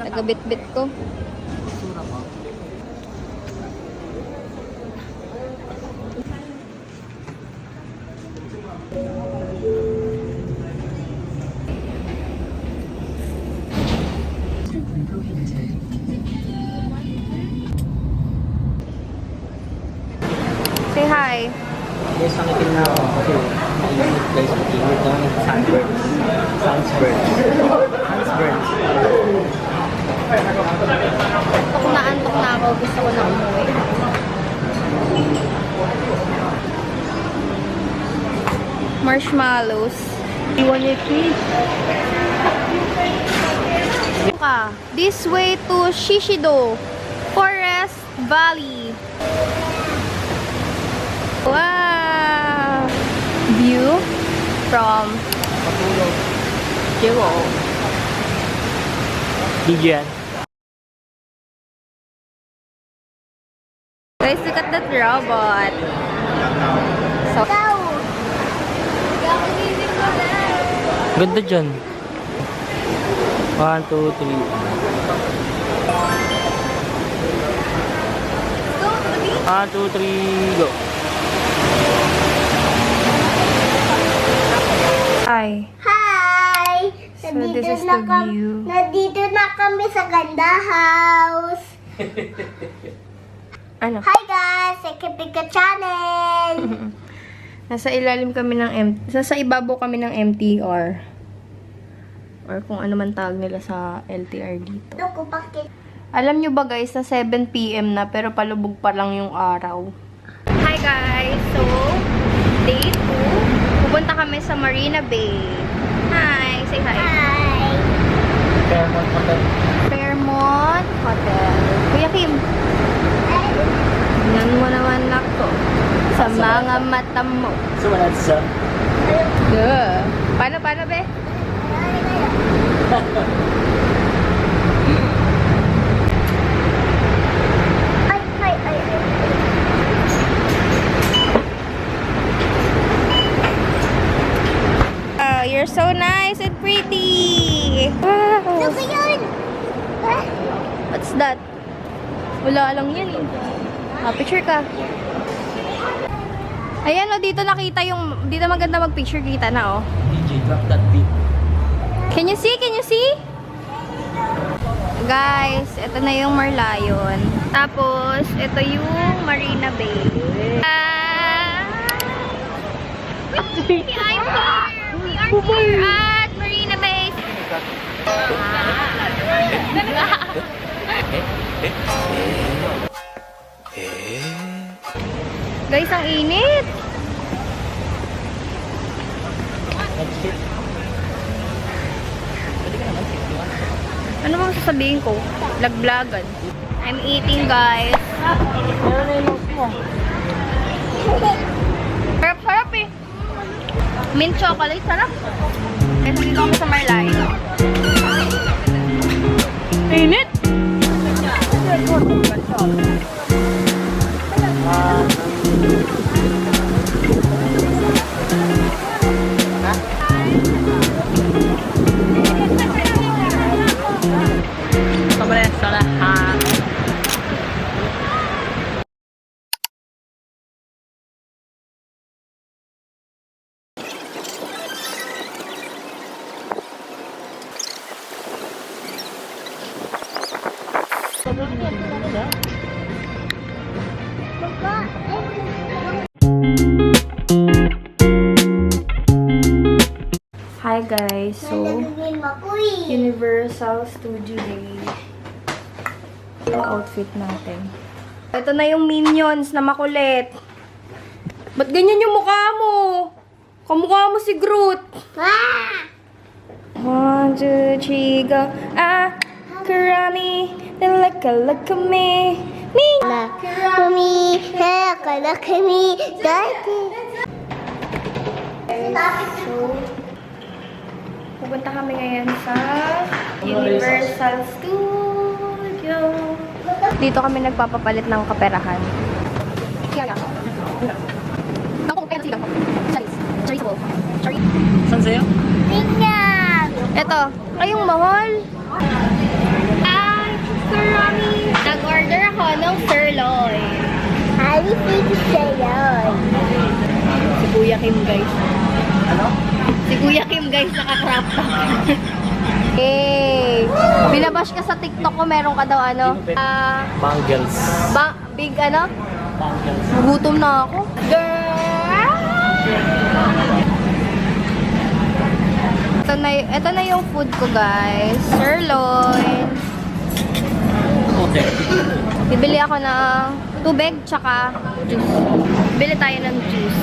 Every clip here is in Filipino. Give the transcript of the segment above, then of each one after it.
Taga-bit-bit ko. Sura mo. Say hi. Yes, sangitin na ako kasi mainit guys, mainit ng sunburn. Sunburn. Sunburn. Antok na ako. Gusto ko na umuwi. Marshmallows. You want it, please? This way to Shishido Forest Valley. Wow! View from Jewel. Diyan. Guys, look at that robot. So, Ganda dyan. 1, 2, 3. 1, 2, 3, go. hi. Hi! So, this is the view. Nandito na kami sa Ganda House. Ano? Hi guys! Ekipika Channel! Nasa ilalim kami ng nasa ibabaw kami ng MTR. Or kung ano man tawag nila sa LTR dito. Ito ko bakit. Alam nyo ba guys, na 7 PM na pero palubog pa lang yung araw. Hi guys! So, day 2. Pupunta kami sa Marina Bay. Hi! Say hi! Hi! Fairmont Hotel. Fairmont Hotel. Kuya Kim, tingnan mo naman ako sa mga mata mo. So, wala sa... Duh. Paano, be? Ay, ay, ay, ay. Oh, you're so nice and pretty. Wow. Ano ba yun? Ah, What's that? Wala lang yan eh. Picture ka. Ayan o, dito nakita yung, dito maganda mag-picture, kita na oh. DJ, drop that beat. Can you see? Can you see? Guys, ito na yung Marlayon. Tapos, ito yung Marina Bay. We are here at Marina Bay. Guys, ang init. Nag-sit. Pwede ka naman, 61. Ano bang sasabihin ko? Lagblagan. I'm eating, guys. Ano na yung nose mo? Sarap eh. Mint chocolate, sarap. Kasi dito kami sa Marlayo. Init! Hi guys, so nalagagin mo, uy. Universal Studio Day yung outfit natin. Ito na yung Minions na makulit. Ba't ganyan yung mukha mo? Kamukha mo si Groot. Ah! 1, 2, 3, go. Ah, karami, look at me. Me. Kumi, kala kami, dati. So, pupunta kami ngayon sa Universal Studio. Dito kami nagpapapalit ng kaperahan. Saan sa'yo? Tingnan! Ito, ay yung mahal. Ah! macaroni. Nag-order ako ng sirloin. Happy Sa'yo. Si Kuya Kim, guys. Ano? Si Kuya Kim, guys, naka-crop top. Hey! Binabash ka sa TikTok ko, meron ka daw ano? Bangles. Big ano? Bangles. Gutom na ako. Girl! Ito na yung food ko, guys. Sirloin. Okay. Bibili ako ng tubig tsaka juice. Bili tayo ng juice.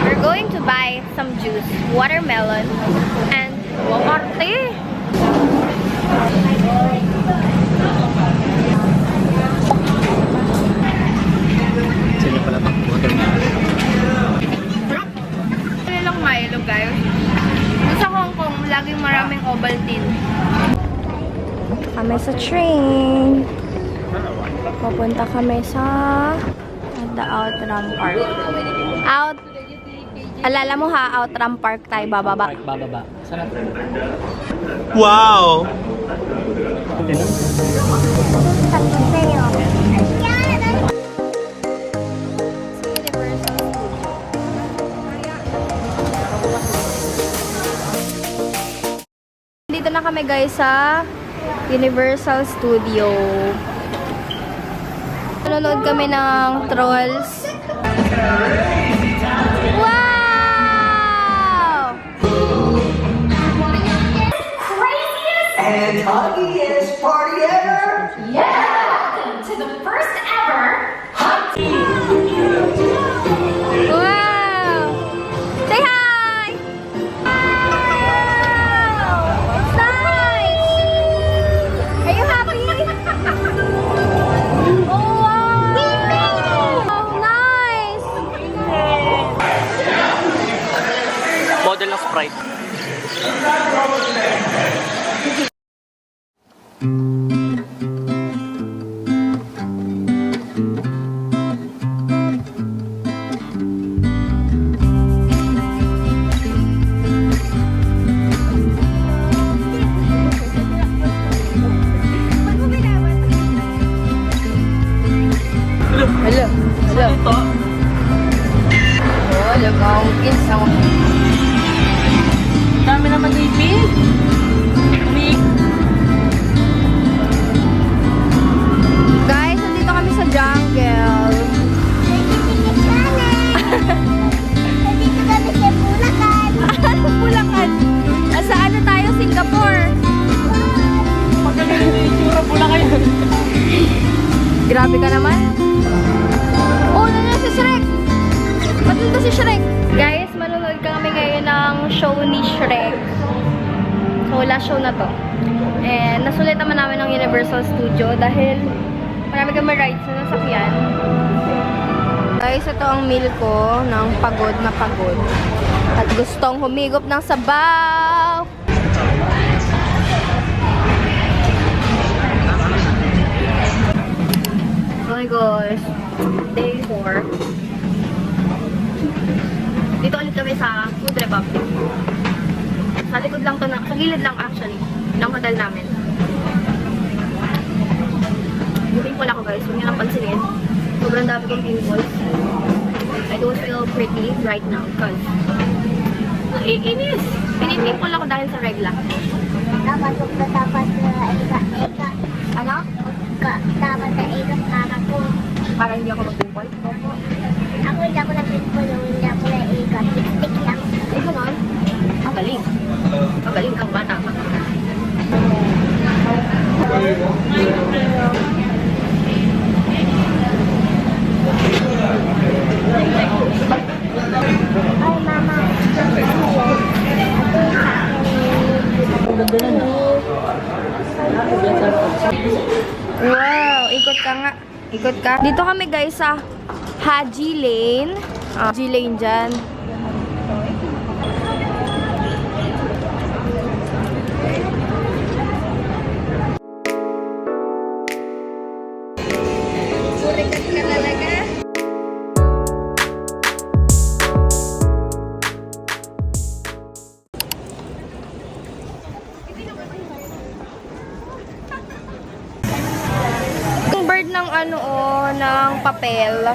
We're going to buy some juice. Watermelon and wakarte. Sino pala ba? Ano lang Milo, guys? Sa Hong Kong, laging maraming Ovaltine. Kami sa train. Pupunta kami sa the Outram Park. Alala mo ha, Outram Park tayo bababa. Park, bababa. Sarap. Wow! Sa'yo. Dito na kami guys sa Universal Studio. Nanonood kami ng Trolls. Wow! And huggiest party ever! To the first ever Wow! Say hi! Wow! Nice! Are you happy? Oh, wow! Oh, nice! Model ng Sprite. Hello. Hello. Oh, look ang isang. Dami naman ipig. Guys, nandito kami sa jungle. Nandito kami sa Bulacan. Anong Bulacan? Sa ano tayo? Singapore. Magaling na yung tsura, pula kayo. Grabe ka naman. Oh, nandiyan si Shrek. Ba't nandito si Shrek? Guys, manonood kami ngayon ng show ni Shrek. So, last show na to. And nasulit naman namin ng Universal Studio dahil marami kami rides na nasakyan. Guys, ito ang meal ko ng pagod na pagod. At gustong humigop ng sabaw. Oh my gosh. Day 4. Dito ulit kami sa Food Republic. Sa likod lang to na, sa gilid lang actually, ng hotel namin. Pimple ako guys, huwag niyo lang pansinin. Sobrang dami kong pimples. I don't feel pretty right now because iinis. Pinipimple ako dahil sa regla. Dapat Ano? dapat na ikat para ko. Para hindi ako mag-pimple? Ako hindi ako nag-pimple yung hindi ako na ikat. Lipstick lang. Ay, ganon. Ang galing. Ang galing kang bata ka. Ay, mama. Wow, ikot ka nga. Ikot ka. Dito kami guys sa Haji Lane. Haji Lane dyan. Surikat ka talaga. ano oh, ng papel.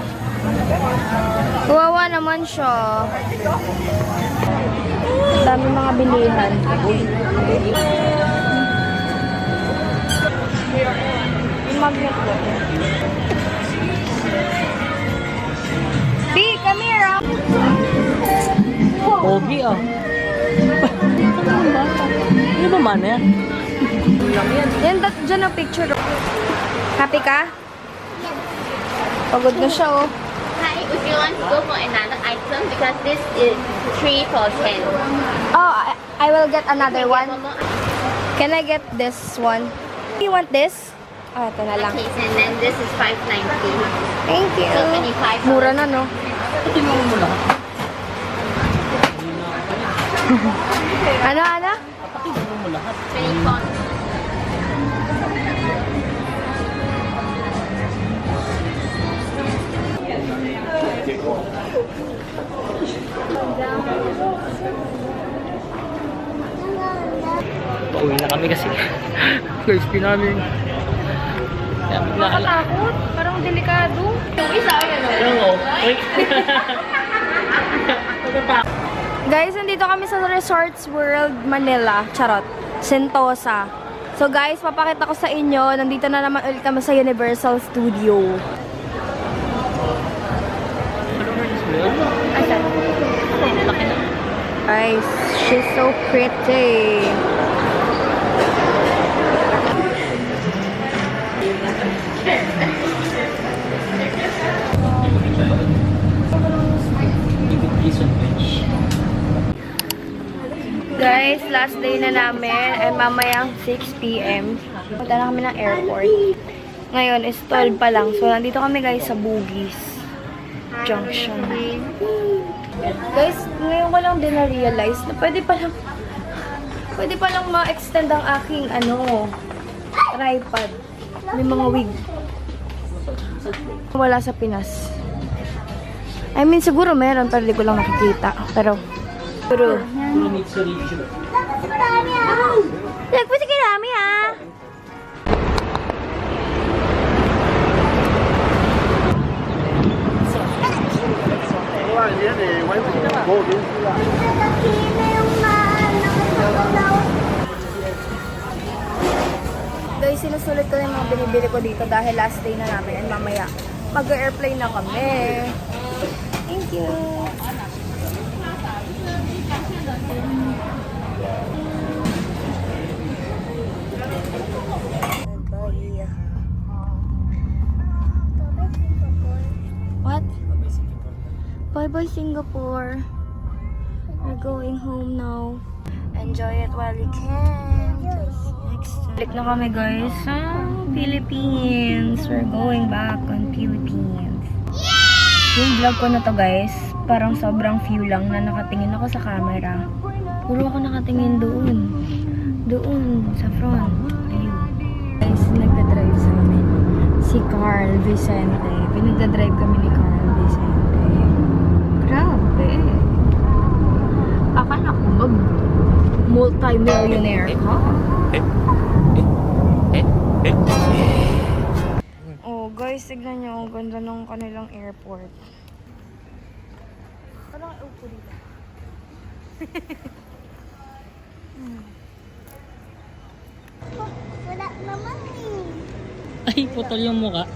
Kawawa naman siya. Dami mga bilihan. Yung magnet ko. B, come here ah. Pogi ah. Ano ba man yan? Yan, dyan ang picture. Happy ka? Pagod na siya oh. Hi, if you want to go for another item, because this is 3 for 10. Oh, I will get another one. One more Can I get this one? You want this? Ah, ito na lang. case, and then this is 5.90. Thank you. So 25. Mura na, no? Tinawag mo lahat. Ano? Tinawag mo lahat. 24. Pauwi na kami kasi. First day namin. Kaya bigla ka lang. Nakatakot. Parang delikado. Ano mo? Wait. Guys, nandito kami sa Resorts World Manila. Charot. Sentosa. So guys, papakita ko sa inyo. Nandito na naman ulit kami sa Universal Studio. Asan? Guys, she's so pretty. Guys, last day na namin ay mamayang 6 p.m. Punta na kami ng airport. Ngayon is 12 pa lang. So, nandito kami guys sa Bugis Junction. Guys, ngayon ko lang din na-realize na pwede pa lang ma-extend ang aking tripod. May mga wig. Wala sa Pinas. I mean, siguro meron, pero di ko lang nakikita. Pero nagpusik kami ah. Guys, sinusulit ko yung mga binibili ko dito dahil last day na namin and mamaya mag-airplane na kami. Thank you. What? Bye-bye Singapore. We're going home now. Enjoy it while you can. Next time. Balik na kami guys sa Philippines. We're going back on Philippines. Yung vlog ko na to guys, parang sobrang few lang na nakatingin ako sa camera. Puro ako nakatingin doon. Doon, sa front. Ayun. Guys, nagdadrive sa amin. Si Carl Vicente. Pinagdadrive kami ni Carl Vicente. Grabe. Akala ko multi-millionaire ka. Oh, guys, tignan nyo. Ang ganda ng kanilang airport. Parang upo dito. Wala naman eh. Ay, putol yung mukha.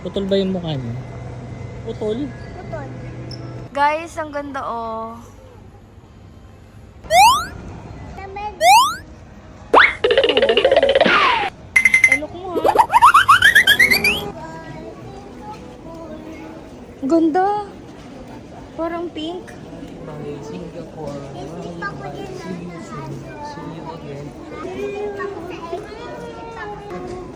Putol ba yung mukha niyo? Putol? Putol. Guys, ang ganda oh. Tamad. Alok mo ha. Ganda. Parang pink. Singapore. Hindi pa ko din See you soon. See you again. Hindi pa ko sa